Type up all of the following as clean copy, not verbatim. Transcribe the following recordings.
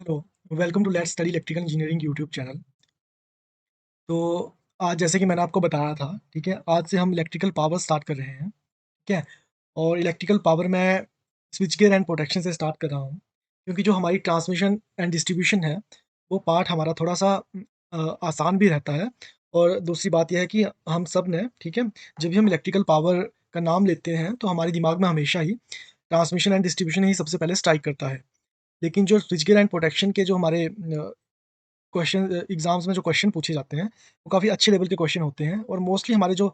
Hello, welcome to let's study electrical engineering YouTube channel. तो आज जैसे कि मैंने आपको बताया था, ठीक है? आज से हम इलेक्ट्रिकल पावर स्टार्ट कर रहे हैं, ठीक है? और इलेक्ट्रिकल पावर मैं स्विच गियर एंड प्रोटेक्शन से स्टार्ट कर रहा हूँ, क्योंकि जो हमारी ट्रांसमिशन एंड डिस्ट्रीब्यूशन है, वो पार्ट हमारा थोड़ा-सा आसान भी रहता है। और दूसरी बात ये है कि हम सब ने, ठीक है? जब भी हम इलेक्ट्रिकल पावर का नाम लेते हैं, तो हमारे दिमाग में हमेशा ही ट्रांसमिशन एंड डिस्ट्रीब्यूशन ही सबसे पहले स्ट्राइक करता है। लेकिन जो स्विच गियर एंड प्रोटेक्शन के जो हमारे क्वेश्चन एग्ज़ाम्स में जो क्वेश्चन पूछे जाते हैं, वो काफ़ी अच्छे लेवल के क्वेश्चन होते हैं और मोस्टली हमारे जो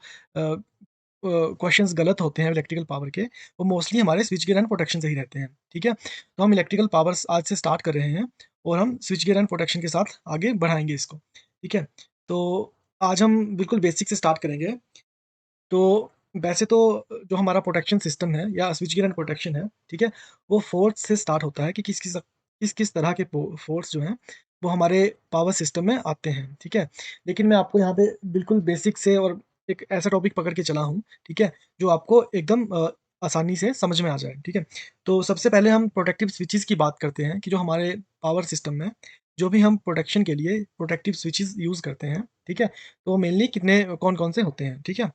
क्वेश्चंस गलत होते हैं इलेक्ट्रिकल पावर के, वो मोस्टली हमारे स्विच गियर एंड प्रोटेक्शन से ही रहते हैं, ठीक है? तो हम इलेक्ट्रिकल पावर्स आज से स्टार्ट कर रहे हैं और हम स्विच गियर एंड प्रोटेक्शन के साथ आगे बढ़ाएँगे इसको, ठीक है? तो आज हम बिल्कुल बेसिक से स्टार्ट करेंगे। तो वैसे तो जो हमारा प्रोटेक्शन सिस्टम है या स्विच गियर एंड प्रोटेक्शन है, ठीक है? वो फोर्स से स्टार्ट होता है कि किस-किस तरह के फोर्स जो हैं, वो हमारे पावर सिस्टम में आते हैं, ठीक है? लेकिन मैं आपको यहाँ पे बिल्कुल बेसिक से और एक ऐसा टॉपिक पकड़ के चला हूँ, ठीक है? जो आपको एकदम आसानी से समझ में आ जाए, ठीक है? तो सबसे पहले हम प्रोटेक्टिव स्विचेज़ की बात करते हैं कि जो हमारे पावर सिस्टम में, जो भी हम प्रोटेक्शन के लिए प्रोटेक्टिव स्विचेज़ यूज़ करते हैं, ठीक है? तो मेनली कितने कौन-कौन से होते हैं, ठीक है?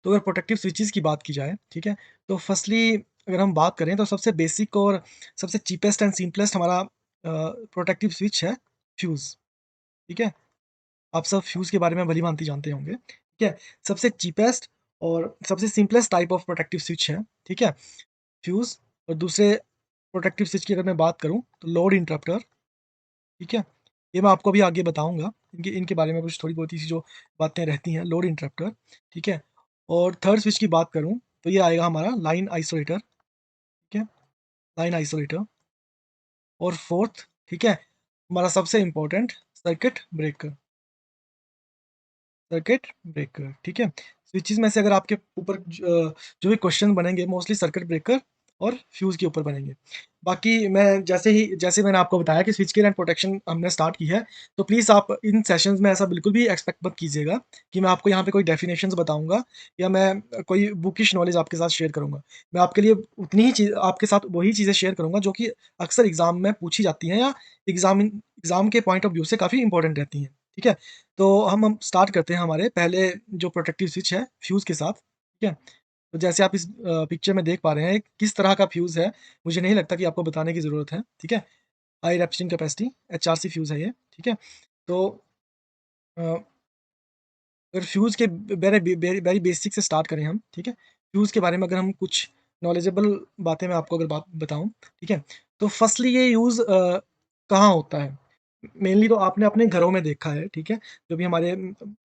तो अगर प्रोटेक्टिव स्विचेज़ की बात की जाए, ठीक है? तो फर्स्टली अगर हम बात करें तो सबसे बेसिक और सबसे चीपेस्ट एंड सिंपलेस्ट हमारा प्रोटेक्टिव स्विच है फ्यूज़, ठीक है? आप सब फ्यूज़ के बारे में भली-भाँति जानते होंगे, ठीक है? सबसे चीपेस्ट और सबसे simplest type of protective switch है, ठीक है? फ्यूज़। और दूसरे प्रोटेक्टिव स्विच की अगर मैं बात करूँ तो लोड इंटरप्टर, ठीक है? ये मैं आपको अभी आगे बताऊँगा। इनके बारे में कुछ थोड़ी बहुत सी जो बातें रहती हैं, लोड इंटरप्टर, ठीक है? और थर्ड स्विच की बात करूँ तो ये आएगा हमारा लाइन आइसोलेटर, ठीक है? Line isolator. और फोर्थ, ठीक है? हमारा सबसे इम्पोर्टेंट सर्किट ब्रेकर, ठीक है? स्विचेज़ में से अगर आपके ऊपर जो भी क्वेश्चन बनेंगे मोस्टली सर्किट ब्रेकर और फ्यूज़ के ऊपर बनेंगे। बाकी मैं जैसे मैंने आपको बताया कि स्विच गियर एंड प्रोटेक्शन हमने स्टार्ट की है, तो प्लीज़ आप इन सेशंस में ऐसा बिल्कुल भी एक्सपेक्ट मत कीजिएगा कि मैं आपको यहाँ पे कोई डेफिनेशंस बताऊँगा या मैं कोई बुकिश नॉलेज आपके साथ शेयर करूँगा। मैं आपके लिए उतनी ही चीज़ आपके साथ वही चीज़ें शेयर करूँगा जो कि अक्सर एग्ज़ाम में पूछी जाती हैं या एग्ज़ाम के पॉइंट ऑफ व्यू से काफ़ी इम्पोर्टेंट रहती हैं, ठीक है? तो हम स्टार्ट करते हैं हमारे पहले जो प्रोटेक्टिव स्विच है फ्यूज़ के साथ, ठीक है? तो जैसे आप इस पिक्चर में देख पा रहे हैं किस तरह का फ्यूज़ है, मुझे नहीं लगता कि आपको बताने की ज़रूरत है, ठीक है? High rapturing capacity HRC fuse है ये, ठीक है? तो अ, अगर फ्यूज़ के वेरी बेसिक से स्टार्ट करें हम, ठीक है? फ्यूज़ के बारे में अगर हम कुछ नॉलेजेबल बातें मैं आपको अगर बात बताऊँ, ठीक है? तो फर्स्टली ये यूज़ कहाँ होता है? मेनली तो आपने अपने घरों में देखा है, ठीक है? जो भी हमारे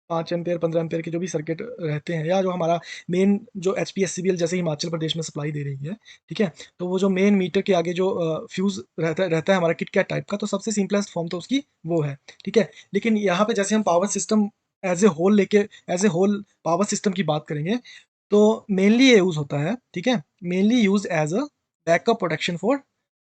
5 एम्पीयर 15 एम्पीयर के जो भी सर्किट रहते हैं या जो हमारा मेन जो एचपीएससीबीएल जैसे हिमाचल प्रदेश में सप्लाई दे रही है, ठीक है? तो वो जो मेन मीटर के आगे जो फ्यूज़ रहता है हमारा किट कैट टाइप का, तो सबसे सिंपलेस्ट फॉर्म तो उसकी वो है, ठीक है? लेकिन यहाँ पे जैसे हम power system as a whole power system की बात करेंगे, तो मेनली ये यूज़ होता है, ठीक है? Mainly use as a backup protection for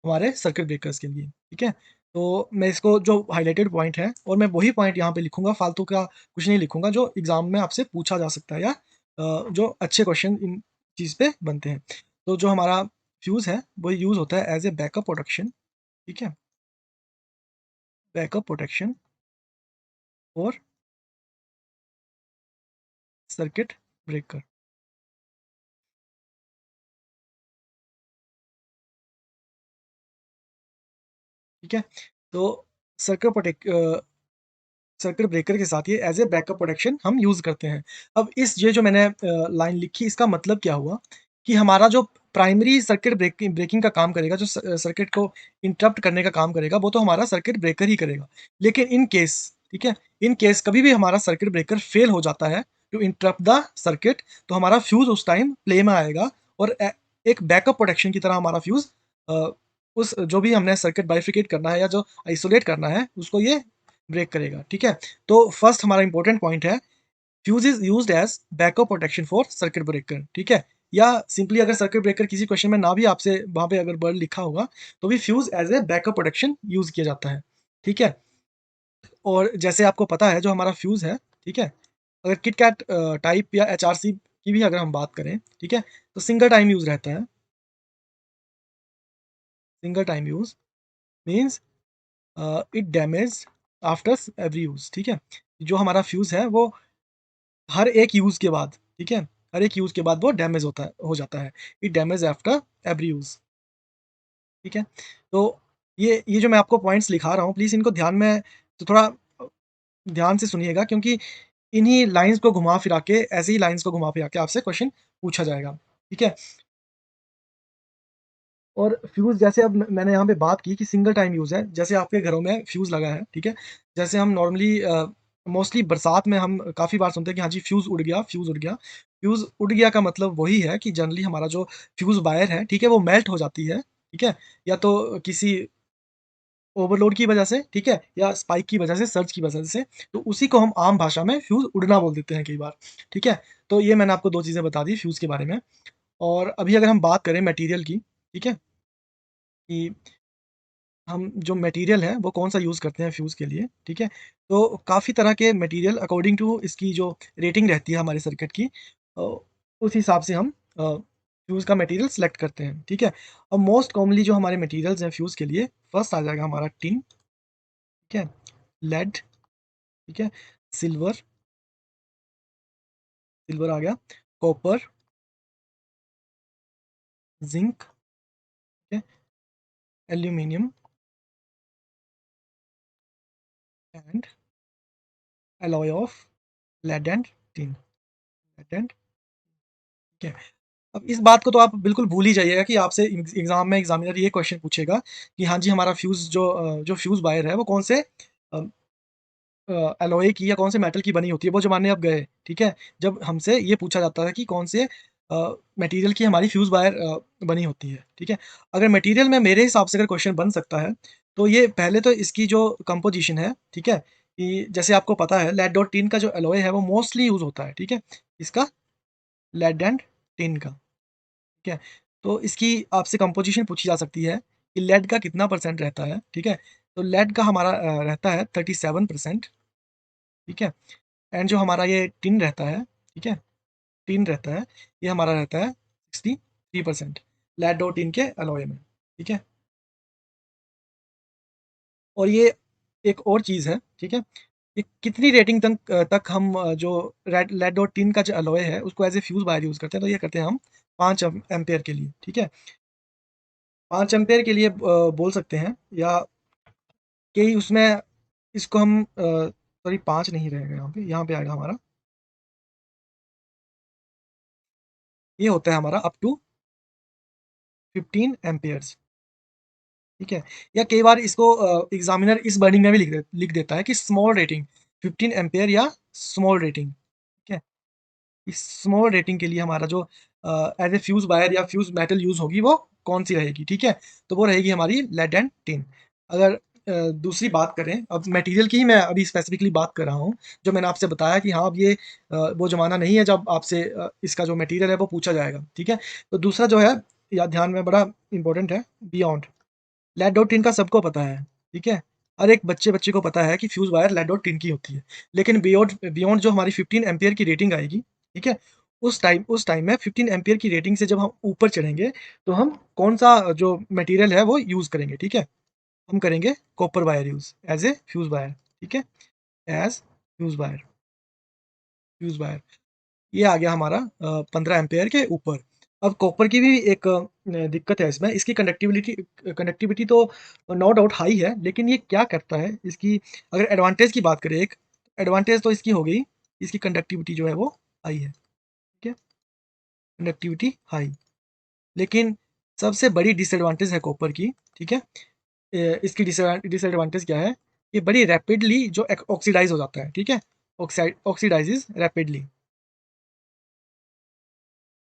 हमारे सर्किट ब्रेकर्स के लिए, ठीक है? तो मैं इसको जो हाइलाइटेड पॉइंट है और मैं वही पॉइंट यहाँ पे लिखूँगा, फालतू का कुछ नहीं लिखूँगा जो एग्ज़ाम में आपसे पूछा जा सकता है या जो अच्छे क्वेश्चन इन चीज़ पे बनते हैं। तो जो हमारा फ्यूज़ है, वो यूज़ होता है एज़ ए बैकअप प्रोटेक्शन, ठीक है? Backup protection for circuit breaker, ठीक है? तो सर्किट सर्किट ब्रेकर के साथ ये एज़ ए बैकअप प्रोटेक्शन हम यूज़ करते हैं। अब ये जो मैंने लाइन लिखी इसका मतलब क्या हुआ कि हमारा जो प्राइमरी सर्किट ब्रेकिंग का काम करेगा, जो सर्किट को इंटरप्ट करने का काम करेगा, वो तो हमारा सर्किट ब्रेकर ही करेगा। लेकिन इन केस, ठीक है? इन केस कभी भी हमारा सर्किट ब्रेकर फेल हो जाता है टू इंटरप्ट द सर्किट, तो हमारा फ्यूज़ उस टाइम प्ले में आएगा और एक बैकअप प्रोटेक्शन की तरह हमारा फ्यूज़ अ, उस जो भी हमने सर्किट बाइफरकेट करना है या जो आइसोलेट करना है, उसको ये ब्रेक करेगा, ठीक है? तो फर्स्ट हमारा इंपॉर्टेंट पॉइंट है, fuse is used as backup protection for circuit breaker, ठीक है? या सिंपली अगर सर्किट ब्रेकर किसी क्वेश्चन में ना भी आपसे वहाँ पे अगर वर्ड लिखा होगा, तो भी fuse as a backup protection use किया जाता है, ठीक है? और जैसे आपको पता है जो हमारा फ्यूज़ है, ठीक है? अगर किटकैट टाइप या एचआरसी की भी अगर हम बात करें, ठीक है? तो सिंगल टाइम यूज़ रहता है, single time use means it damage after every use, ठीक है? जो हमारा फ्यूज़ है वो हर एक यूज़ के बाद, ठीक है? हर एक यूज़ के बाद वो डैमेज होता है हो जाता है। It damage after every use, ठीक है? तो ये जो मैं आपको पॉइंट्स लिखा रहा हूँ, प्लीज़ इनको ध्यान में तो थोड़ा ध्यान से सुनिएगा, क्योंकि इन्हीं लाइन्स को घुमा-फिरा के, ऐसे ही लाइन्स को घुमा-फिरा के आपसे क्वेश्चन पूछा जाएगा, ठीक है? और फ्यूज़ जैसे अब मैंने यहाँ पे बात की कि सिंगल टाइम यूज़ है, जैसे आपके घरों में फ्यूज़ लगा है, ठीक है? जैसे हम नॉर्मली मोस्टली बरसात में हम काफ़ी बार सुनते हैं कि हाँ जी, फ्यूज़ उड़ गया, फ्यूज़ उड़ गया। फ्यूज़ उड़ गया का मतलब वही है कि जनरली हमारा जो फ्यूज़ वायर है, ठीक है? वो मेल्ट हो जाती है, ठीक है? या तो किसी ओवरलोड की वजह से, ठीक है? या स्पाइक की वजह से, सर्ज की वजह से, तो उसी को हम आम भाषा में फ्यूज़ उड़ना बोल देते हैं कई बार, ठीक है? तो ये मैंने आपको 2 चीज़ें बता दी फ्यूज़ के बारे में। और अभी अगर हम बात करें मटेरियल की, ठीक है? कि हम जो मटेरियल है वो कौन-सा यूज़ करते हैं फ्यूज़ के लिए, ठीक है? तो काफ़ी तरह के मटेरियल अकॉर्डिंग टू इसकी जो रेटिंग रहती है हमारे सर्किट की, अ, उस हिसाब से हम फ्यूज़ का मटेरियल सेलेक्ट करते हैं, ठीक है? और मोस्ट कॉमनली जो हमारे मटेरियल्स हैं फ्यूज़ के लिए, फर्स्ट आ जाएगा हमारा टिन, ठीक है? लेड, ठीक है? सिल्वर, सिल्वर आ गया, कॉपर, ज़िंक, ठीक है? Aluminium and alloy of lead and tin, lead and, ठीक है? अब इस बात को तो आप बिल्कुल भूल ही जाइएगा कि आपसे एग्ज़ाम में एग्ज़ामिनर ये क्वेश्चन पूछेगा कि हाँ जी, हमारा फ्यूज़ जो फ्यूज़ वायर है वो कौन से अ एलॉय की या कौन से मेटल की बनी होती है, वो ज़माने अब गए, ठीक है? जब हमसे ये पूछा जाता है कि कौन से मटीरियल की हमारी फ्यूज़ वायर बनी होती है, ठीक है? अगर मटीरियल में मेरे हिसाब से अगर क्वेश्चन बन सकता है, तो ये पहले तो इसकी जो कंपोज़िशन है, ठीक है? कि जैसे आपको पता है लेड और टिन का जो एलॉय है वो मोस्टली यूज़ होता है, ठीक है? इसका लेड एंड टिन का। ठीक है? तो इसकी आपसे कंपोज़िशन पूछी जा सकती है कि लेड का कितना परसेंट रहता है, ठीक है? तो लेड का हमारा रहता है 37%, ठीक है? एंड जो हमारा ये टिन रहता है, ठीक है? टिन रहता है, ये हमारा रहता है 63% लेड और टिन के एलॉय में, ठीक है? और ये एक और चीज़ है, ठीक है? ये कितनी रेटिंग तक हम जो रेड लेड और टिन का जो एलॉय है, उसको as a fuse wire use करते हैं, तो ये करते हैं हम 5 एम्पीयर के लिए, ठीक है? 5 एम्पीयर के लिए बोल सकते हैं, या कि उसमें इसको हम सॉरी 5 नहीं रहेगा यहाँ पे आएगा हमारा, ये होता है हमारा अप टू 15 एम्पियर्स, ठीक है? या कई बार इसको एग्ज़ामिनर इस वर्डिंग में भी लिख देता है कि स्मॉल रेटिंग 15 एम्पियर या स्मॉल रेटिंग, ठीक है? इस स्मॉल रेटिंग के लिए हमारा जो एज़ ए फ्यूज़ वायर या फ्यूज़ मेटल यूज़ होगी वो कौन-सी रहेगी, ठीक है? तो वो रहेगी हमारी लेड एंड टिन। अगर दूसरी बात करें, अब मटेरियल की ही मैं अभी स्पेसिफिकली बात कर रहा हूँ, जो मैंने आपसे बताया कि हाँ, अब ये वो ज़माना नहीं है जब आपसे इसका जो मटेरियल है वो पूछा जाएगा, ठीक है? तो दूसरा जो है या ध्यान में बड़ा इम्पोर्टेंट है, बियॉन्ड। लेड और टिन का सबको पता है, ठीक है? हर एक बच्चे-बच्ची को पता है कि फ्यूज़ वायर लेड और टिन की होती है। लेकिन बियॉन्ड बियॉन्ड जो हमारी 15 एम्पीयर की रेटिंग आएगी, ठीक है? उस टाइम में 15 एम्पीयर की रेटिंग से जब हम ऊपर चढ़ेंगे, तो हम कौन-सा जो मटेरियल है वो यूज़ करेंगे, ठीक है? हम करेंगे copper wire use as a fuse wire, ठीक है? As fuse wire. ये आ गया हमारा 15 एम्पीयर के ऊपर। अब कॉपर की भी एक दिक्कत है इसमें, इसकी कंडक्टिविटी तो नो डाउट हाई है, लेकिन ये क्या करता है, इसकी अगर एडवांटेज की बात करें एक, एडवांटेज तो इसकी हो गई, इसकी कंडक्टिविटी जो है वो हाई है, ठीक है? Conductivity high. लेकिन सबसे बड़ी डिसएडवांटेज है कॉपर की, ठीक है? इसकी डिसएडवांटेज क्या है? ये बड़ी रैपिडली जो ऑक्सीडाइज़ हो जाता है, ठीक है? ऑक्सीडाइज़ेज़ रैपिडली।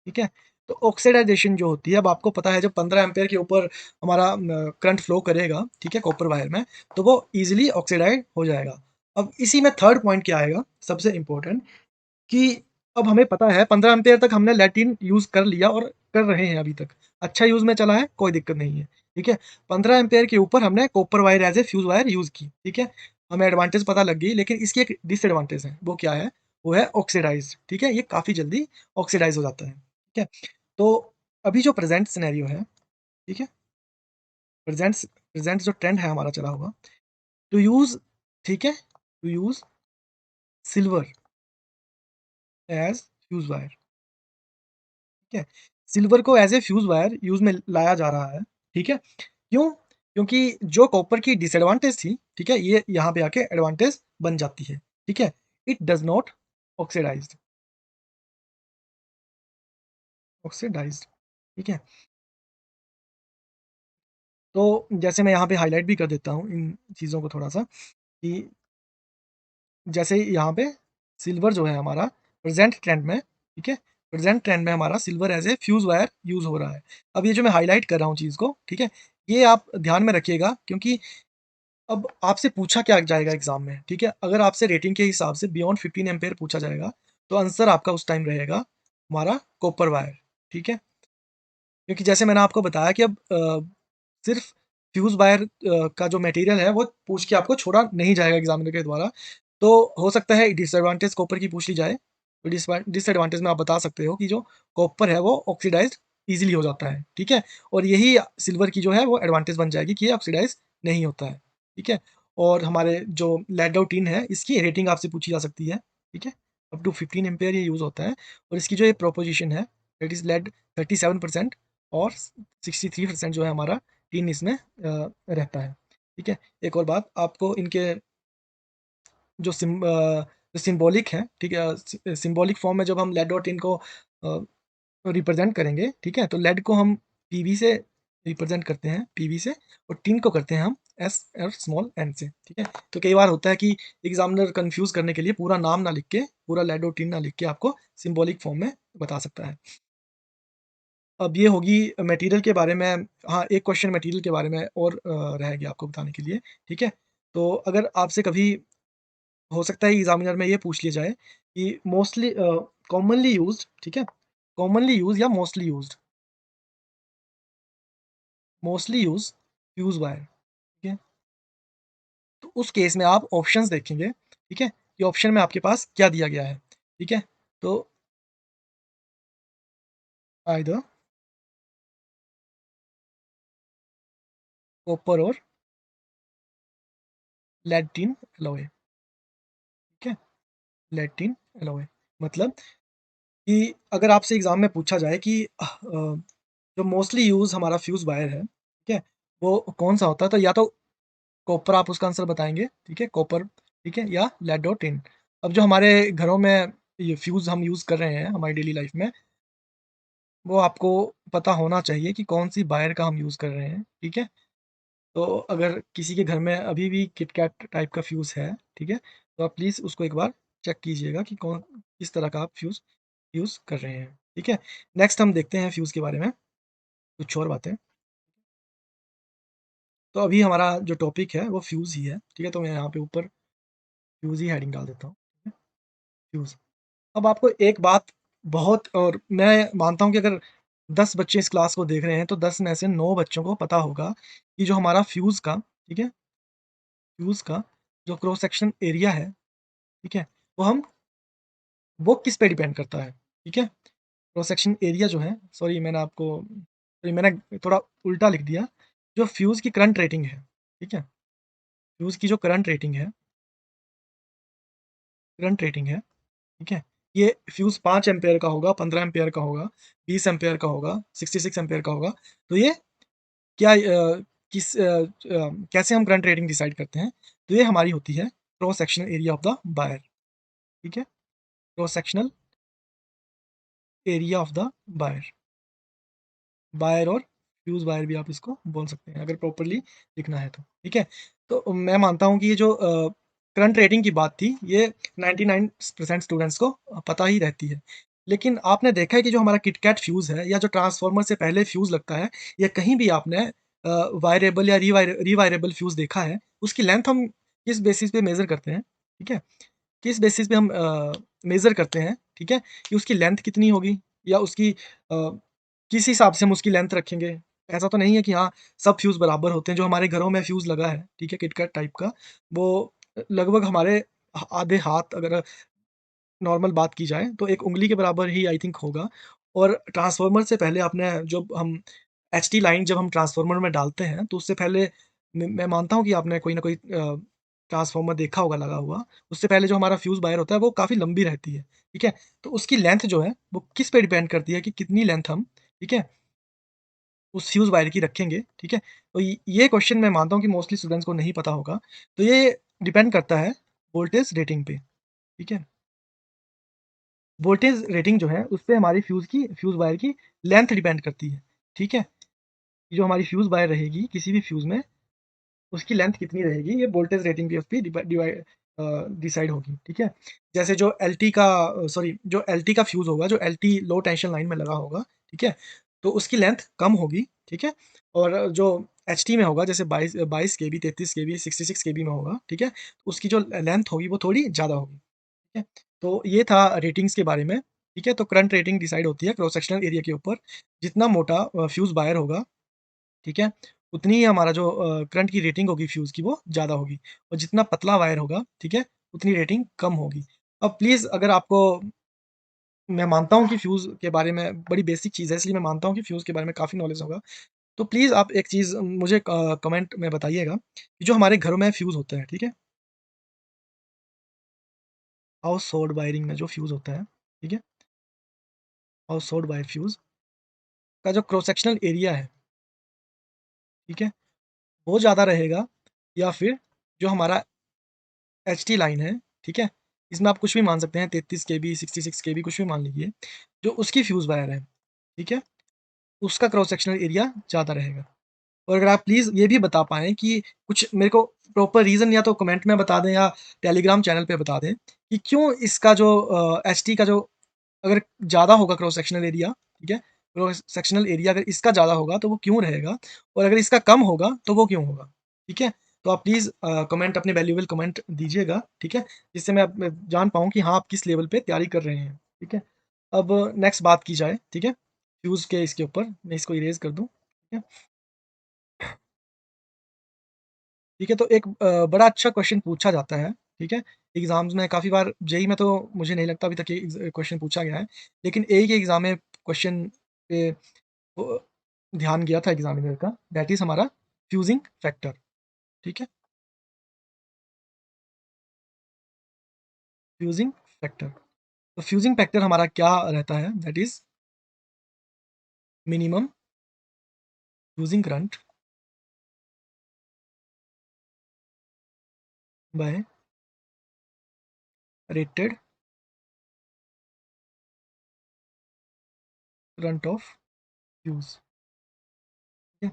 ठीक है? तो ऑक्सिडाइज़ेशन जो होती है, अब आपको पता है जब 15 एम्पीयर के ऊपर हमारा करंट फ्लो करेगा, ठीक है, कॉपर वायर में, तो वो ईज़िली ऑक्सिडाइज़ हो जाएगा। अब इसी में थर्ड पॉइंट क्या आएगा, सबसे इम्पोर्टेंट, कि अब हमें पता है 15 एम्पीयर तक हमने लैटिन यूज़ कर लिया और कर रहे हैं अभी तक। अच्छा यूज़ में चला है, कोई दिक्कत नहीं है, ठीक है? 15 एम्पीयर के ऊपर हमने copper wire as a fuse wire use की, ठीक है? हमें एडवांटेज पता लग गई, लेकिन इसकी एक डिसएडवांटेज है, वो क्या है? वो है ऑक्सिडाइज़, ठीक है? ये काफ़ी जल्दी ऑक्सिडाइज़ हो जाता है, ठीक है? तो अभी जो प्रेज़ेंट सिनेरियो है, ठीक है? प्रेज़ेंट जो ट्रेंड है हमारा चला हुआ, टू यूज़, ठीक है? To use silver as fuse wire, ठीक है? सिल्वर को as a fuse wire use में लाया जा रहा है, ठीक है? क्यों? क्योंकि जो कॉपर की डिसएडवांटेज थी, ठीक है? ये यहाँ पे आके एडवांटेज बन जाती है, ठीक है? इट डज़ नॉट ऑक्सिडाइज़, ऑक्सिडाइज़्ड, ठीक है? तो जैसे मैं यहाँ पे हाइलाइट भी कर देता हूँ इन चीज़ों को थोड़ा-सा कि जैसे यहाँ पे सिल्वर जो है हमारा प्रेज़ेंट ट्रेंड में, ठीक है? प्रेज़ेंट ट्रेंड में हमारा silver as a fuse wire use हो रहा है। अब ये जो मैं हाइलाइट कर रहा हूँ चीज़ को, ठीक है? ये आप ध्यान में रखिएगा क्योंकि अब आपसे पूछा क्या जाएगा एग्ज़ाम में, ठीक है? अगर आपसे रेटिंग के हिसाब से बियॉन्ड 15 एम्पीयर पूछा जाएगा, तो आंसर आपका उस टाइम रहेगा हमारा कॉपर वायर, ठीक है? क्योंकि जैसे मैंने आपको बताया कि अब सिर्फ़ फ्यूज़ वायर का जो मटेरियल है वो पूछ के आपको छोड़ा नहीं जाएगा एग्ज़ामिनर के द्वारा। तो हो सकता है डिसएडवांटेज कॉपर की पूछ ली जाए, तो डिसएडवांटेज में आप बता सकते हो कि जो कॉपर है वो ऑक्सीडाइज़्ड ईज़िली हो जाता है, ठीक है? और यही सिल्वर की जो है वो एडवांटेज बन जाएगी कि ये ऑक्सीडाइज़ नहीं होता है, ठीक है? और हमारे जो लेड और टिन है इसकी रेटिंग आपसे पूछी जा सकती है, ठीक है? अप टू 15 एम्पीयर ये यूज़ होता है और इसकी जो ये प्रोपोज़िशन है दैट इज़ लेड 37% और 63% जो है हमारा टिन इसमें रहता है, ठीक है? एक और बात आपको इनके जो सिंबॉलिक है, ठीक है? सिंबॉलिक फॉर्म में जब हम लेड और टिन को अ, रिप्रेज़ेंट करेंगे, ठीक है? तो लेड को हम पीवी से रिप्रेज़ेंट करते हैं, पीवी से और टिन को करते हैं हम एस और स्मॉल एन से, ठीक है? तो कई बार होता है कि एग्ज़ामिनर कन्फ्यूज़ करने के लिए पूरा नाम ना लिख के, पूरा लेड और टिन ना लिख के आपको सिंबॉलिक फॉर्म में बता सकता है। अब ये होगी मटेरियल के बारे में। हाँ, एक क्वेश्चन मटेरियल के बारे में और रह गया आपको बताने के लिए, ठीक है? तो अगर आपसे कभी हो सकता है एग्ज़ामिनर में ये पूछ लिया जाए कि मोस्टली कॉमनली यूज़्ड, ठीक है? कॉमनली यूज़्ड या mostly used, mostly used fuse wire, ठीक है? तो उस केस में आप ऑप्शंस देखेंगे, ठीक है? कि ऑप्शन में आपके पास क्या दिया गया है, ठीक है? तो आइदर कॉपर और लेड टिन एलॉय, ठीक है? लेड टिन एलॉय मतलब कि अगर आपसे एग्ज़ाम में पूछा जाए कि जो मोस्टली यूज़ हमारा फ्यूज़ वायर है, ठीक है? वो कौन-सा होता है? तो या तो कॉपर आप उसका आंसर बताएँगे, ठीक है? कॉपर, ठीक है? या लेड और टिन। अब जो हमारे घरों में ये फ्यूज़ हम यूज़ कर रहे हैं हमारी डेली लाइफ़ में, वो आपको पता होना चाहिए कि कौन-सी वायर का हम यूज़ कर रहे हैं, ठीक है? तो अगर किसी के घर में अभी भी किटकैट टाइप का फ्यूज़ है, ठीक है? तो आप प्लीज़ उसको एक बार चेक कीजिएगा कि किस तरह का आप फ्यूज़ यूज़ कर रहे हैं, ठीक है? नेक्स्ट हम देखते हैं फ्यूज़ के बारे में कुछ और बातें। तो अभी हमारा जो टॉपिक है वो फ्यूज़ ही है, ठीक है? तो मैं यहाँ पे ऊपर फ्यूज़ ही हेडिंग डाल देता हूँ, ठीक है? फ्यूज़। अब आपको एक बात बहुत और मैं मानता हूँ कि अगर 10 बच्चे इस क्लास को देख रहे हैं, तो 10 में से 9 बच्चों को पता होगा कि जो हमारा फ्यूज़ का, ठीक है? फ्यूज़ का जो क्रॉस सेक्शन एरिया है, ठीक है? वो किस पे डिपेंड करता है, ठीक है? क्रॉस सेक्शन एरिया जो है, सॉरी मैंने थोड़ा उल्टा लिख दिया। जो फ्यूज़ की करंट रेटिंग है, ठीक है? फ्यूज़ की जो करंट रेटिंग है, ठीक है? ये फ्यूज़ 5 एम्पीयर का होगा, 15 एम्पीयर का होगा, 20 एम्पीयर का होगा, 66 एम्पीयर का होगा। तो ये क्या कैसे हम करंट रेटिंग डिसाइड करते हैं? तो ये हमारी होती है cross sectional area of the wire, ठीक है? Cross sectional area of the wire. Wire और फ्यूज़ वायर भी आप इसको बोल सकते हैं, अगर प्रॉपर्ली लिखना है तो, ठीक है? तो मैं मानता हूँ कि ये जो करंट रेटिंग की बात थी, ये 99% स्टूडेंट्स को पता ही रहती है। लेकिन आपने देखा है कि जो हमारा किटकैट फ्यूज़ है या जो ट्रांसफार्मर से पहले फ्यूज़ लगता है या कहीं भी आपने वायरेबल या रीवायरेबल फ्यूज़ देखा है, उसकी लेंथ हम किस बेसिस पे मेज़र करते हैं, ठीक है? किस बेसिस पे हम मेज़र करते हैं, ठीक है? कि उसकी लेंथ कितनी होगी या उसकी किस हिसाब से हम उसकी लेंथ रखेंगे। ऐसा तो नहीं है कि हाँ, सब फ्यूज़ बराबर होते हैं। जो हमारे घरों में फ्यूज़ लगा है, ठीक है, किटकैट टाइप का, वो लगभग हमारे आधे हाथ अगर नॉर्मल बात की जाए, तो एक उँगली के बराबर ही आई थिंक होगा। और ट्रांसफ़ॉर्मर से पहले आपने जब हम एचटी लाइन जब हम ट्रांसफ़ॉर्मर में डालते हैं, तो उससे पहले मैं मानता हूँ कि आपने कोई ना कोई ट्रांसफार्मर देखा होगा लगा हुआ, उससे पहले जो हमारा फ्यूज़ वायर होता है वो काफ़ी लंबी रहती है, ठीक है? तो उसकी लेंथ जो है वो किस पे डिपेंड करती है कि कितनी लेंथ हम, ठीक है, उस फ्यूज़ वायर की रखेंगे, ठीक है? तो ये क्वेश्चन मैं मानता हूँ कि मोस्टली स्टूडेंट्स को नहीं पता होगा। तो ये डिपेंड करता है वोल्टेज रेटिंग पे, ठीक है? वोल्टेज रेटिंग जो है उसपे हमारी फ्यूज़ वायर की लेंथ डिपेंड करती है, ठीक है? जो हमारी फ्यूज़ वायर रहेगी किसी भी फ्यूज़ में, उसकी लेंथ कितनी रहेगी ये वोल्टेज रेटिंग पे उसपे डिसाइड होगी, ठीक है? जैसे जो एलटी का सॉरी जो एलटी का फ्यूज़ होगा, जो एलटी लो टेंशन लाइन में लगा होगा, ठीक है? तो उसकी लेंथ कम होगी, ठीक है? और जो एचटी में होगा जैसे 22 केवी, 33 केवी, 66 केवी में होगा, ठीक है? उसकी जो लेंथ होगी वो थोड़ी ज़्यादा होगी, ठीक है? तो ये था रेटिंग्स के बारे में, ठीक है? तो करंट रेटिंग डिसाइड होती है क्रॉस सेक्शनल एरिया के ऊपर, जितना मोटा फ्यूज़ वायर होगा, ठीक है? उतनी ही हमारा जो करंट की रेटिंग होगी फ्यूज़ की वो ज़्यादा होगी और जितना पतला वायर होगा, ठीक है? उतनी रेटिंग कम होगी। अब प्लीज़ अगर आपको मैं मानता हूँ कि फ्यूज़ के बारे में बड़ी बेसिक चीज़ है इसलिए मैं मानता हूँ कि फ्यूज़ के बारे में काफ़ी नॉलेज होगा। तो प्लीज़ आप एक चीज़ मुझे कमेंट में बताइएगा कि जो हमारे घरों में फ्यूज़ होता है, ठीक है? हाउस होल्ड वायरिंग में जो फ्यूज़ होता है, ठीक है? हाउस होल्ड वायर फ्यूज़ का जो क्रॉस सेक्शनल एरिया है, ठीक है? वो ज़्यादा रहेगा या फिर जो हमारा एचटी लाइन है, ठीक है? इसमें आप कुछ भी मान सकते हैं 33 केवी, 66 केवी कुछ भी मान लीजिए। जो उसकी फ्यूज़ वायर है, ठीक है? उसका क्रॉस सेक्शनल एरिया ज़्यादा रहेगा। और अगर आप प्लीज़ ये भी बता पाएँ कि कुछ मेरे को प्रॉपर रीज़न या तो कमेंट में बता दें या टेलीग्राम चैनल पे बता दें कि क्यों इसका जो एचटी का जो अगर ज़्यादा होगा क्रॉस सेक्शनल एरिया, ठीक है? क्रॉस सेक्शनल एरिया अगर इसका ज़्यादा होगा तो वो क्यों रहेगा? और अगर इसका कम होगा तो वो क्यों होगा? ठीक है? तो आप प्लीज़ कमेंट अपने वैल्यूएबल कमेंट दीजिएगा, ठीक है? जिससे मैं जान पाऊँ कि हाँ, आप किस लेवल पे तैयारी कर रहे हैं, ठीक है? अब नेक्स्ट बात की जाए, ठीक है? फ्यूज़ के इसके ऊपर मैं इसको इरेज़ कर दूँ, ठीक है? ठीक है, तो एक बड़ा अच्छा क्वेश्चन पूछा जाता है, ठीक है? एग्ज़ाम्स में काफ़ी बार जेईई में तो मुझे नहीं लगता अभी तक ये क्वेश्चन पूछा गया है, लेकिन एई के एग्ज़ाम में क्वेश्चन पे वो ध्यान गया था एग्ज़ामिनर का, दैट इज़ हमारा फ्यूज़िंग फैक्टर, ठीक है? Fusing factor. तो फ्यूज़िंग फैक्टर हमारा क्या रहता है, that is minimum fusing current by rated current of fuse, ठीक है?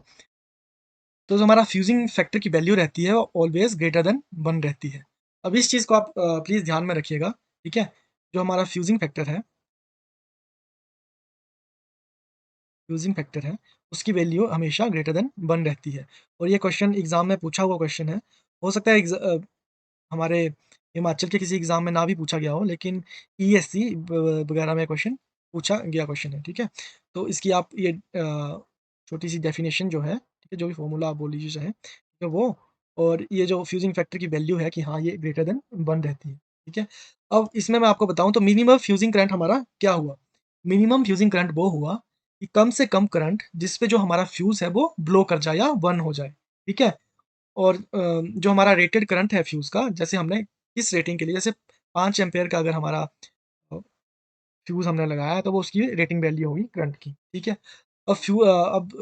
तो जो हमारा फ्यूज़िंग फैक्टर की वैल्यू रहती है वो ऑलवेज़ ग्रेटर देन 1 रहती है। अब इस चीज़ को आप प्लीज़ ध्यान में रखिएगा, ठीक है? जो हमारा फ्यूज़िंग फैक्टर है, उसकी वैल्यू हमेशा ग्रेटर देन 1 रहती है और ये क्वेश्चन एग्ज़ाम में पूछा हुआ क्वेश्चन है। हो सकता है हमारे हिमाचल के किसी एग्ज़ाम में ना भी पूछा गया हो, लेकिन ईएससी वगैरह में क्वेश्चन पूछा गया क्वेश्चन है, ठीक है? तो इसकी आप ये छोटी-सी डेफ़िनेशन जो है, ठीक है? जो भी फ़ॉर्मूला आप बोल लीजिए चाहे, तो वो और ये जो फ्यूज़िंग फैक्टर की वैल्यू है कि हाँ, ये ग्रेटर देन 1 रहती है, ठीक है? अब इसमें मैं आपको बताऊँ तो मिनिमम फ्यूज़िंग करंट हमारा क्या हुआ? मिनिमम फ्यूज़िंग करंट वो हुआ कि कम से कम करंट जिस पे जो हमारा फ्यूज़ है वो ब्लो कर जाए या बर्न हो जाए, ठीक है? और जो हमारा रेटेड करंट है फ्यूज़ का, जैसे हमने किस रेटिंग के लिए जैसे 5 एम्पीयर का अगर हमारा अ, फ्यूज़ हमने लगाया है, तो वो उसकी रेटिंग वैल्यू होगी करंट की, ठीक है? अब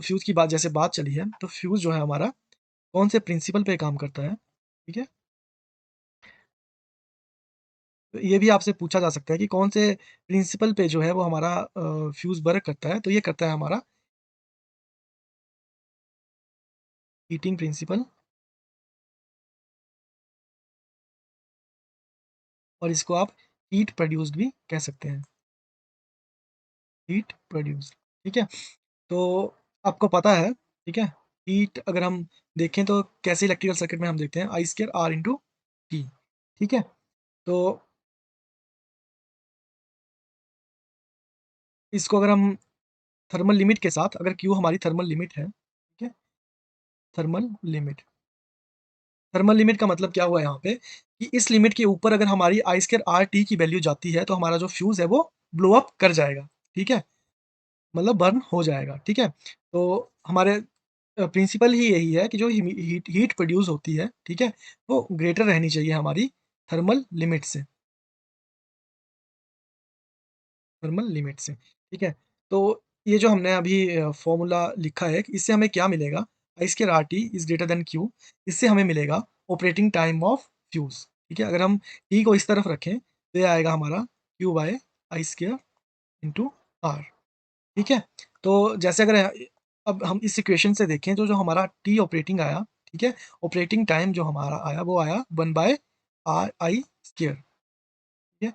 फ्यूज़ की बात जैसे बात चली है, तो फ्यूज़ जो है हमारा कौन से प्रिंसिपल पे काम करता है, ठीक है? तो ये भी आपसे पूछा जा सकता है कि कौन से प्रिंसिपल पे जो है वो हमारा फ्यूज़ वर्क करता है, तो ये करता है हमारा हीटिंग प्रिंसिपल और इसको आप हीट प्रोड्यूस्ड भी कह सकते हैं, हीट प्रोड्यूस्ड, ठीक है? तो आपको पता है, ठीक है? हीट अगर हम देखें तो कैसे इलेक्ट्रिकल सर्किट में हम देखते हैं आई स्क्वायर आर इंटू टी, ठीक है? तो इसको अगर हम थर्मल लिमिट के साथ अगर क्यू हमारी थर्मल लिमिट है, ठीक है? थर्मल लिमिट, थर्मल लिमिट का मतलब क्या हुआ यहाँ पे कि इस लिमिट के ऊपर अगर हमारी आई स्क्वायर आर टी की वैल्यू जाती है, तो हमारा जो फ्यूज़ है वो ब्लो अप कर जाएगा, ठीक है? मतलब बर्न हो जाएगा, ठीक है? तो हमारे प्रिंसिपल ही यही है कि जो हीट प्रोड्यूस होती है, ठीक है? वो ग्रेटर रहनी चाहिए हमारी थर्मल लिमिट से, ठीक है? तो ये जो हमने अभी फ़ॉर्मूला लिखा है, इससे हमें क्या मिलेगा? I square RT is greater then Q, इससे हमें मिलेगा ऑपरेटिंग टाइम ऑफ फ्यूज़, ठीक है? अगर हम T को इस तरफ रखें, तो ये आएगा हमारा Q by I square into R, ठीक है? तो जैसे अगर अब हम इस इक्वेशन से देखें तो जो हमारा T ऑपरेटिंग आया, ठीक है? ऑपरेटिंग टाइम जो हमारा आया, वो आया 1 बाय I स्क्वायर, ठीक है?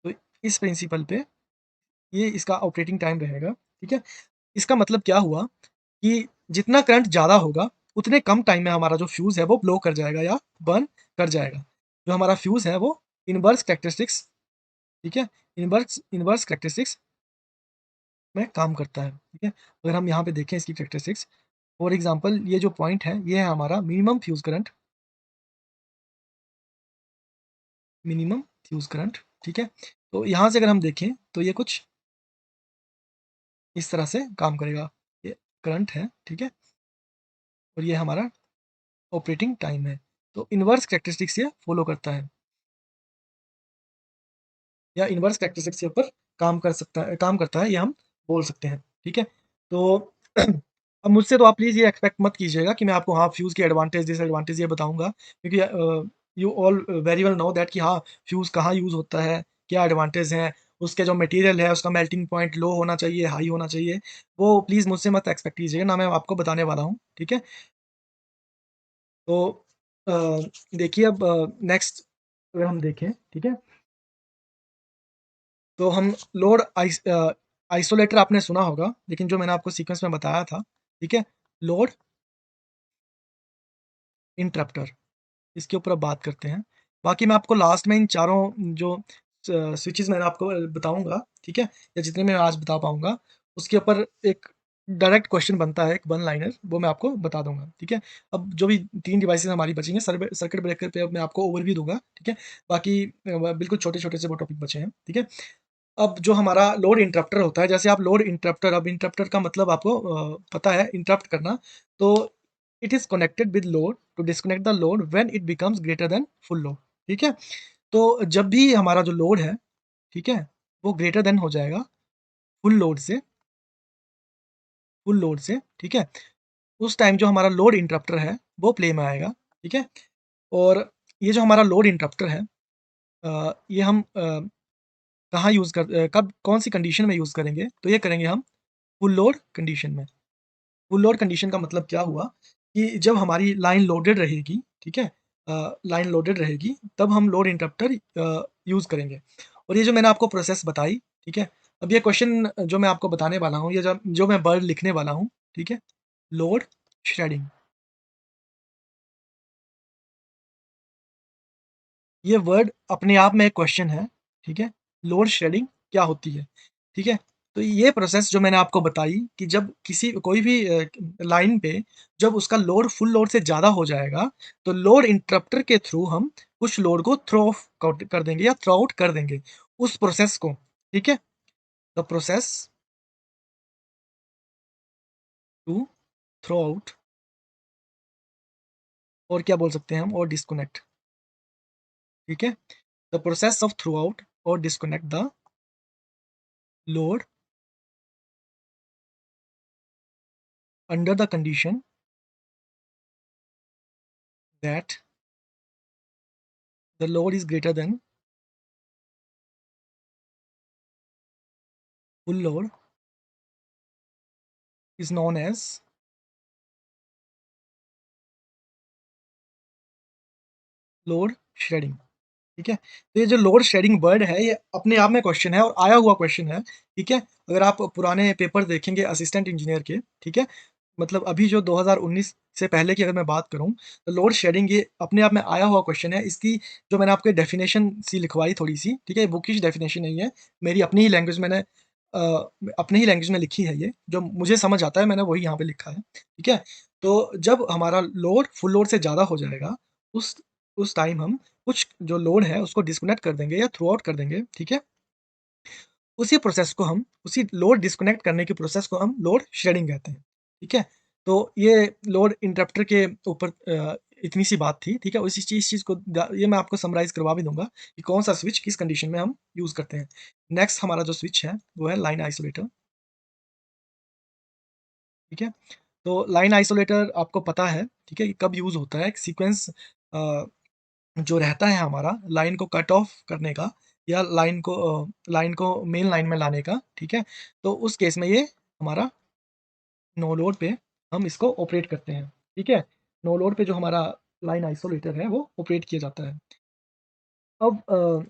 तो इस प्रिंसिपल पे ये इसका ऑपरेटिंग टाइम रहेगा, ठीक है? इसका मतलब क्या हुआ कि जितना करंट ज़्यादा होगा, उतने कम टाइम में हमारा जो फ्यूज़ है वो ब्लो कर जाएगा या बर्न कर जाएगा। जो हमारा फ्यूज़ है वो इनवर्स कैरेक्टरिस्टिक्स, ठीक है? इनवर्स इनवर्स कैरेक्टरिस्टिक्स में काम करता है, ठीक है? अगर हम यहाँ पे देखें इसकी कैरेक्टरिस्टिक्स, फॉर एग्ज़ाम्पल ये जो पॉइंट है, ये है हमारा मिनिमम फ्यूज़ करंट, ठीक है? तो यहाँ से अगर हम देखें, तो ये कुछ इस तरह से काम करेगा। ये करंट है, ठीक है? और ये हमारा ऑपरेटिंग टाइम है। तो इनवर्स कैरेक्टरिस्टिक्स ये फ़ॉलो करता है या इनवर्स कैरेक्टरिस्टिक्स के ऊपर काम करता है, ये हम बोल सकते हैं, ठीक है? तो अब मुझसे तो आप प्लीज़ ये एक्सपेक्ट मत कीजिएगा कि मैं आपको हाँ, फ्यूज़ के एडवांटेज, डिसएडवांटेज ये बताऊँगा, क्योंकि you all very well know that कि हाँ, फ्यूज़ कहाँ यूज़ होता है, क्या एडवांटेज हैं, उसके जो मटेरियल है, उसका मेल्टिंग पॉइंट लो होना चाहिए, हाई होना चाहिए, वो प्लीज़ मुझसे मत एक्सपेक्ट कीजिएगा, ना मैं आपको बताने वाला हूँ, ठीक है? तो अ, देखिए अब नेक्स्ट अगर हम देखें, ठीक है? तो हम आइसोलेटर आपने सुना होगा, लेकिन जो मैंने आपको सीक्वेंस में बताया था, ठीक है? लोड इंटरप्टर, इसके ऊपर अब बात करते हैं। बाकी मैं आपको लास्ट में इन चारों जो स्विचेज़ मैंने आपको बताऊँगा, ठीक है? या जितने मैं आज बता पाऊँगा, उसके ऊपर एक डायरेक्ट क्वेश्चन बनता है, एक वन लाइनर, वो मैं आपको बता दूँगा, ठीक है? अब जो भी 3 डिवाइसेज़ हमारी बची हैं, सर्किट ब्रेकर पे अब मैं आपको ओवरव्यू दूँगा, ठीक है? बाकी बिल्कुल छोटे-छोटे से वो टॉपिक बचे हैं, ठीक है? अब जो हमारा लोड इंटरप्टर होता है, जैसे आप लोड इंटरप्टर, अब इंटरप्टर का मतलब आपको पता है इंटरप्ट करना, तो it is connected with load to disconnect the load when it becomes greater than full load, ठीक है? तो जब भी हमारा जो लोड है, ठीक है? वो ग्रेटर देन हो जाएगा फुल लोड से ठीक है? उस टाइम जो हमारा लोड इंटरप्टर है, वो प्ले में आएगा, ठीक है? और ये जो हमारा लोड इंटरप्टर है, ये हम कहाँ कब कौन-सी कंडीशन में यूज़ करेंगे? तो ये करेंगे हम फुल लोड कंडीशन में। फुल लोड कंडीशन का मतलब क्या हुआ कि जब हमारी लाइन लोडेड रहेगी, ठीक है? लाइन लोडेड रहेगी, तब हम लोड इंटरप्टर यूज़ करेंगे। और ये जो मैंने आपको प्रोसेस बताई, ठीक है? अब ये क्वेश्चन जो मैं आपको बताने वाला हूँ, ये जो मैं वर्ड लिखने वाला हूँ, ठीक है? लोड शेडिंग, ये वर्ड अपने आप में एक क्वेश्चन है, ठीक है? लोड शेडिंग क्या होती है? ठीक है? तो ये प्रोसेस जो मैंने आपको बताई कि जब कोई भी लाइन पे जब उसका लोड फुल लोड से ज़्यादा हो जाएगा, तो लोड इंटरप्टर के थ्रू हम कुछ लोड को थ्रो ऑफ कर देंगे या थ्रो आउट कर देंगे, उस प्रोसेस को, ठीक है? The process to throw out, और क्या बोल सकते हैं हम, और डिस्कनेक्ट, ठीक है? The process of throw out or disconnect the load under the condition that the load is greater than full load is known as load shedding, ठीक है? तो ये जो लोड शेडिंग वर्ड है, ये अपने आप में क्वेश्चन है और आया हुआ क्वेश्चन है, ठीक है? अगर आप पुराने पेपर देखेंगे असिस्टेंट इंजीनियर के, ठीक है? मतलब अभी जो 2019 से पहले की अगर मैं बात करूँ, तो लोड शेडिंग ये अपने आप में आया हुआ क्वेश्चन है। इसकी जो मैंने आपको डेफिनेशन सी लिखवाई थोड़ी-सी, ठीक है? बुकिश डेफिनेशन नहीं है, मेरी अपनी ही लैंग्वेज मैंने अ, अपनी ही लैंग्वेज में लिखी है ये, जो मुझे समझ आता है मैंने वही यहाँ पे लिखा है, ठीक है? तो जब हमारा लोड फुल लोड से ज़्यादा हो जाएगा, उस उस टाइम हम कुछ जो लोड है उसको डिस्कनेक्ट कर देंगे या थ्रो आउट कर देंगे, ठीक है? उसी लोड डिस्कनेक्ट करने की प्रोसेस को हम लोड शेडिंग कहते हैं, ठीक है? तो ये लोड इंटरप्टर के ऊपर इतनी सी बात थी, ठीक है? उसी चीज़ को ये मैं आपको समराइज़ करवा भी दूँगा कि कौन-सा स्विच किस कंडीशन में हम यूज़ करते हैं। नेक्स्ट हमारा जो स्विच है, वो है लाइन आइसोलेटर, ठीक है? तो लाइन आइसोलेटर आपको पता है, ठीक है, कि कब यूज़ होता है, एक सीक्वेंस अ, जो रहता है हमारा लाइन को कट ऑफ करने का या लाइन को मेन लाइन में लाने का, ठीक है? तो उस केस में ये हमारा नो लोड पे हम इसको ऑपरेट करते हैं, ठीक है? नो लोड पे जो हमारा लाइन आइसोलेटर है, वो ऑपरेट किया जाता है। अब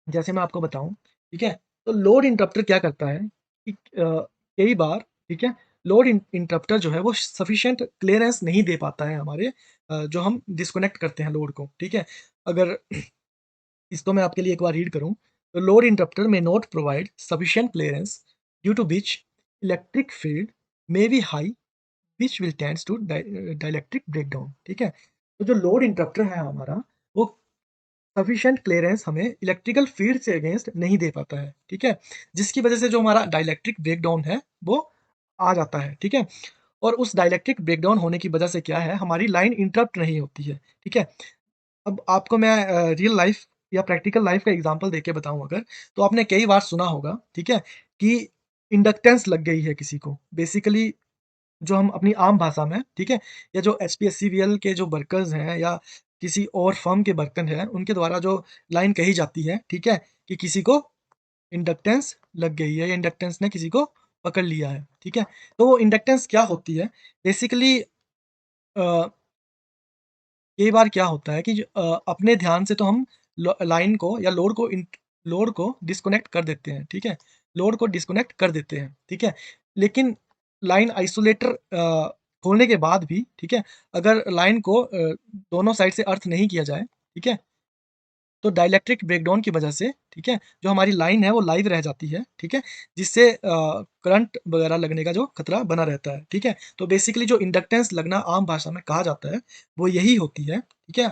जैसे मैं आपको बताऊँ, ठीक है? तो लोड इंटरप्टर क्या करता है कि कई बार, ठीक है, लोड इंटरप्टर जो है वो सफिशिएंट क्लीयरेंस नहीं दे पाता है हमारे जो हम डिस्कनेक्ट करते हैं लोड को, ठीक है? अगर इसको मैं आपके लिए एक बार रीड करूँ, तो लोड इंटरप्टर में not provide sufficient clearance due to which electric field may be high which will tends to dielectric breakdown, ठीक है? तो जो लोड इंटरप्टर है हमारा, वो सफिशिएंट क्लीयरेंस हमें इलेक्ट्रिकल फील्ड से अगेंस्ट नहीं दे पाता है, ठीक है? जिसकी वजह से जो हमारा डाइलेक्ट्रिक ब्रेकडाउन है, वो आ जाता है, ठीक है? और उस डाइलेक्ट्रिक ब्रेकडाउन होने की वजह से क्या है, हमारी लाइन इंटरप्ट नहीं होती है, ठीक है? अब आपको मैं रियल लाइफ़ या प्रैक्टिकल लाइफ़ का एग्ज़ाम्पल देके बताऊँ अगर, तो आपने कई बार सुना होगा, ठीक है? कि इंडक्टेंस लग गई है किसी को। बेसिकली जो हम अपनी आम भाषा में, ठीक है? या जो एचपीएससीवीएल के जो वर्कर्स हैं या किसी और फर्म के वर्कर हैं, उनके द्वारा जो लाइन कही जाती है, ठीक है? कि किसी को इंडक्टेंस लग गई है या इंडक्टेंस ने किसी को पकड़ लिया है, ठीक है? तो वो इंडक्टेंस क्या होती है? बेसिकली अ, कई बार क्या होता है कि अपने ध्यान से तो हम लाइन को या लोड को डिस्कनेक्ट कर देते हैं, ठीक है? लोड को डिस्कनेक्ट कर देते हैं, ठीक है? लेकिन लाइन आइसोलेटर खोलने के बाद भी, ठीक है? अगर लाइन को दोनों साइड से अर्थ नहीं किया जाए, ठीक है? तो डाइलेक्ट्रिक ब्रेकडाउन की वजह से, ठीक है, जो हमारी लाइन है वो लाइव रह जाती है, ठीक है? जिससे करंट वगैरह लगने का जो खतरा बना रहता है, ठीक है? तो बेसिकली जो इंडक्टेंस लगना आम भाषा में कहा जाता है, वो यही होती है, ठीक है?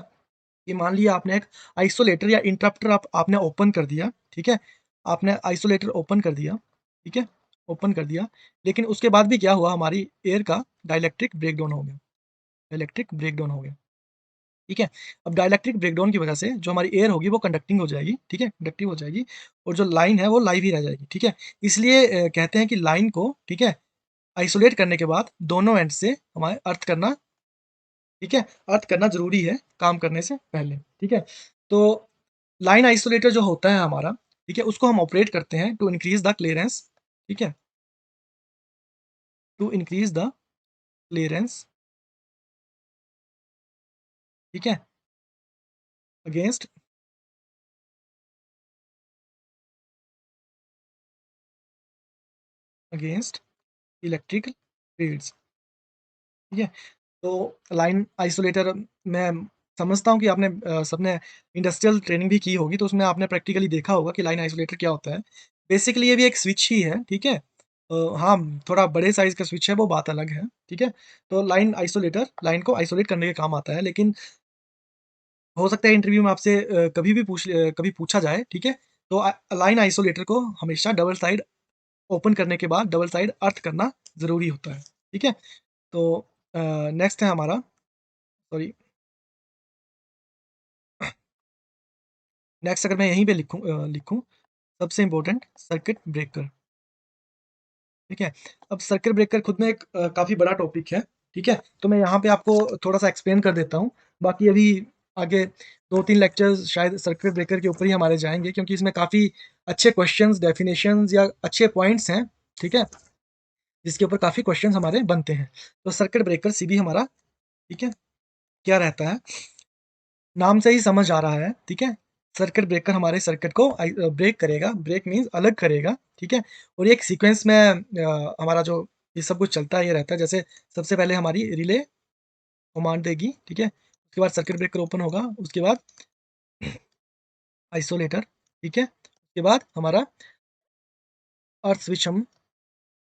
कि मान लिया आपने एक आइसोलेटर या इंटरप्टर आपने ओपन कर दिया, ठीक है? आपने आइसोलेटर ओपन कर दिया, ठीक है? ओपन कर दिया, लेकिन उसके बाद भी क्या हुआ हमारी एयर का डाइलेक्ट्रिक ब्रेकडाउन हो गया, डाइलेक्ट्रिक ब्रेकडाउन हो गया। ठीक है? अब डाइलेक्ट्रिक ब्रेकडाउन की वजह से जो हमारी एयर होगी वो कंडक्टिंग हो जाएगी, ठीक है? कंडक्टिव हो जाएगी और जो लाइन है वो लाइव ही रह जाएगी, ठीक है? इसलिए कहते हैं कि लाइन को, ठीक है, आइसोलेट करने के बाद दोनों एंड से हमारे अर्थ करना, ठीक है? अर्थ करना ज़रूरी है काम करने से पहले, ठीक है? तो लाइन आइसोलेटर जो होता है हमारा, ठीक है? उसको हम ऑपरेट करते हैं टू इंक्रीज़ द क्लीयरेंस, ठीक है? टू इंक्रीज़ द क्लीयरेंस, ठीक है? अगेंस्ट अगेंस्ट इलेक्ट्रिकल फील्ड्स, ठीक है? तो लाइन आइसोलेटर मैं समझता हूँ कि आपने सबने इंडस्ट्रियल ट्रेनिंग भी की होगी, तो उसमें आपने प्रैक्टिकली देखा होगा कि लाइन आइसोलेटर क्या होता है। बेसिकली ये भी एक स्विच ही है, ठीक है? हाँ, थोड़ा बड़े साइज़ का स्विच है, वो बात अलग है, ठीक है? तो लाइन आइसोलेटर लाइन को आइसोलेट करने के काम आता है, लेकिन हो सकता है इंटरव्यू में आपसे कभी पूछा जाए, ठीक है? तो लाइन आइसोलेटर को हमेशा डबल साइड ओपन करने के बाद डबल साइड अर्थ करना ज़रूरी होता है, ठीक है? तो नेक्स्ट है हमारा, सॉरी, नेक्स्ट अगर मैं यहीं पे लिखूँ सबसे इम्पोर्टेंट सर्किट ब्रेकर, ठीक है? अब सर्किट ब्रेकर खुद में एक काफ़ी बड़ा टॉपिक है, ठीक है? तो मैं यहाँ पे आपको थोड़ा-सा एक्सप्लेन कर देता हूँ। बाकी अभी आगे 2-3 लेक्चर्स शायद सर्किट ब्रेकर के ऊपर ही हमारे जाएँगे क्योंकि इसमें काफ़ी अच्छे क्वेश्चन्स, डेफिनिशंस या अच्छे पॉइंट्स हैं, ठीक है? जिसके ऊपर काफ़ी क्वेश्चन्स हमारे बनते हैं। तो सर्किट ब्रेकर सीबी हमारा, ठीक है, क्या रहता है? नाम से ही समझ आ रहा है, ठीक है? सर्किट ब्रेकर हमारे सर्किट को ब्रेक करेगा, ब्रेक मीन्स अलग करेगा, ठीक है? और ये एक सीक्वेंस में हमारा जो ये सब कुछ चलता है, ये रहता है। जैसे सबसे पहले हमारी रिले कमांड देगी, ठीक है? उसके बाद सर्किट ब्रेकर ओपन होगा, उसके बाद आइसोलेटर, ठीक है? उसके बाद हमारा अर्थ स्विच हम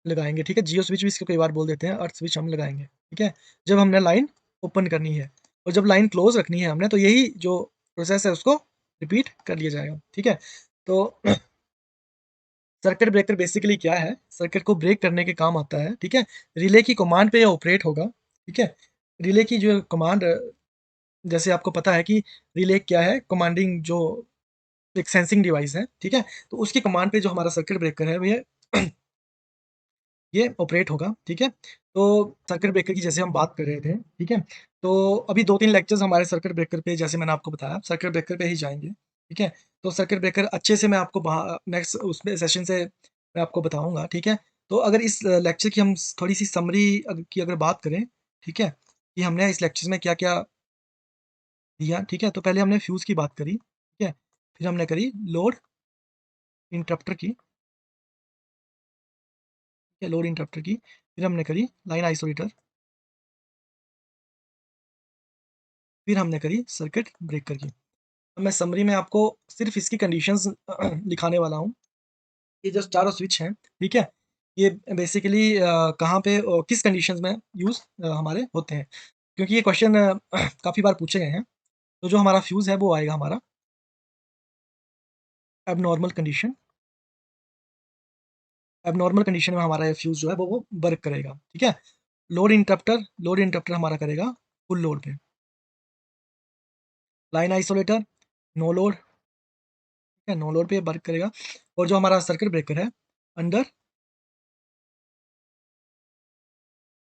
लगाएँगे, ठीक है? जियो स्विच भी इसको कई बार बोल देते हैं, अर्थ स्विच हम लगाएँगे, ठीक है? जब हमने लाइन ओपन करनी है और जब लाइन क्लोज़ रखनी है हमने, तो यही जो प्रोसेस है उसको रिपीट कर लिया जाएगा, ठीक है? तो सर्किट ब्रेकर बेसिकली क्या है? सर्किट को ब्रेक करने के काम आता है, ठीक है? रिले की कमांड पे ये ऑपरेट होगा, ठीक है? रिले की जो कमांड जैसे आपको पता है कि रिले क्या है? कमांडिंग जो एक सेंसिंग डिवाइस है, ठीक है? तो उसकी कमांड पे जो हमारा सर्किट ब्रेकर है, ये ऑपरेट होगा, ठीक है? तो सर्किट ब्रेकर की जैसे हम बात कर रहे थे, ठीक है? तो अभी 2-3 लेक्चर्स हमारे सर्किट ब्रेकर पे जैसे मैंने आपको बताया, सर्किट ब्रेकर पे ही जाएँगे, ठीक है? तो सर्किट ब्रेकर अच्छे से मैं आपको नेक्स्ट उसमें सेशन से मैं आपको बताऊँगा, ठीक है? तो अगर इस लेक्चर की हम थोड़ी-सी समरी की अगर बात करें, ठीक है? कि हमने इस लेक्चर में क्या-क्या दिया, ठीक है? तो पहले हमने फ्यूज़ की बात करी, ठीक है? फिर हमने करी लोड इंटरप्टर की, ठीक है? लोड इंटरप्टर की, फिर हमने करी लाइन आइसोलेटर, फिर हमने करी सर्किट ब्रेकर की। अब मैं समरी में आपको सिर्फ़ इसकी कंडीशंस लिखाने वाला हूँ। ये जो चारों स्विच हैं, ठीक है? ये बेसिकली कहाँ पे किस कंडीशंस में यूज़ हमारे होते हैं। क्योंकि ये क्वेश्चन काफ़ी बार पूछे गए हैं। तो जो हमारा फ्यूज़ है वो आएगा हमारा एब्नॉर्मल कंडीशन। एब्नॉर्मल कंडीशन में हमारा ये फ्यूज़ जो है वो वर्क करेगा, ठीक है? लोड इंटरप्टर हमारा करेगा फुल लोड पे। लाइन आइसोलेटर नो लोड, ठीक है? नो लोड पे वर्क करेगा और जो हमारा सर्किट ब्रेकर है अंडर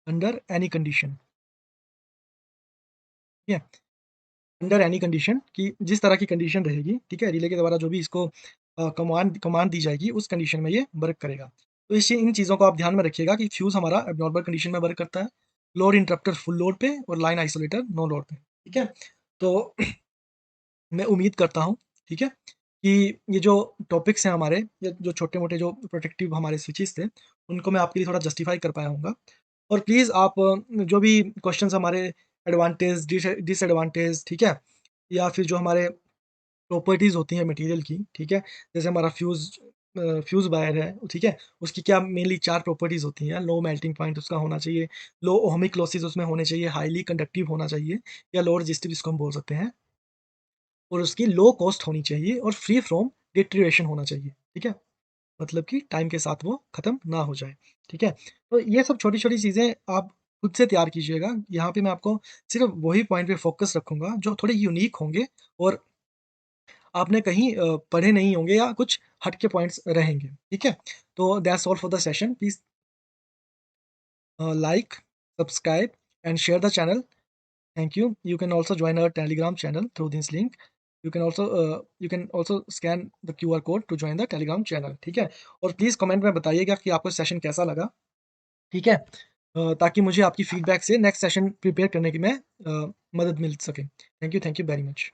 अंडर एनी कंडीशन, ठीक है? अंडर एनी कंडीशन कि जिस तरह की कंडीशन रहेगी, ठीक है? रिले के द्वारा जो भी इसको कमांड कमांड दी जाएगी, उस कंडीशन में ये वर्क करेगा। तो इस इन चीज़ों को आप ध्यान में रखिएगा कि फ्यूज़ हमारा एब्नॉर्मल कंडीशन में वर्क करता है, लोड इंटरप्टर फुल लोड पे और लाइन आइसोलेटर नो लोड पे, ठीक है? तो मैं उम्मीद करता हूँ, ठीक है? कि ये जो टॉपिक्स हैं हमारे, ये जो छोटे-मोटे जो प्रोटेक्टिव हमारे स्विचेज़ थे, उनको मैं आपके लिए थोड़ा जस्टिफ़ाई कर पाया हूँगा। और प्लीज़ आप जो भी क्वेश्चन्स हमारे एडवांटेज, डिसएडवांटेज, ठीक है? या फिर जो हमारे प्रॉपर्टीज़ होती हैं मटेरियल की, ठीक है? जैसे हमारा फ्यूज़ वायर है, ठीक है? उसकी क्या मेनली 4 प्रॉपर्टीज़ होती हैं, लो मेल्टिंग पॉइंट उसका होना चाहिए, लो ओहमिक लॉसेस उसमें होने चाहिए, हाइली कंडक्टिव होना चाहिए या लो रेजिस्टिव जिसको हम बोल सकते हैं और उसकी लो कॉस्ट होनी चाहिए और फ्री फ्रॉम डिटेरियोरेशन होना चाहिए, ठीक है? मतलब कि टाइम के साथ वो खत्म ना हो जाए, ठीक है? तो ये सब छोटी-छोटी चीज़ें आप खुद से तैयार कीजिएगा। यहाँ पे मैं आपको सिर्फ़ वही पॉइंट पे फ़ोकस रखूँगा जो थोड़े यूनिक होंगे और आपने कहीं पढ़े नहीं होंगे या कुछ हट के पॉइंट्स रहेंगे, ठीक है? तो that's all for the session. Please like, subscribe and share the channel. Thank you. You can also join our Telegram channel through this link. You can also scan the QR code to join the Telegram channel. ठीक है? और please comment में बताइएगा कि आपको session कैसा लगा, ठीक है? ताकि मुझे आपकी फीडबैक से नेक्स्ट सेशन प्रिपेयर करने की मैं मदद मिल सके। Thank you very much.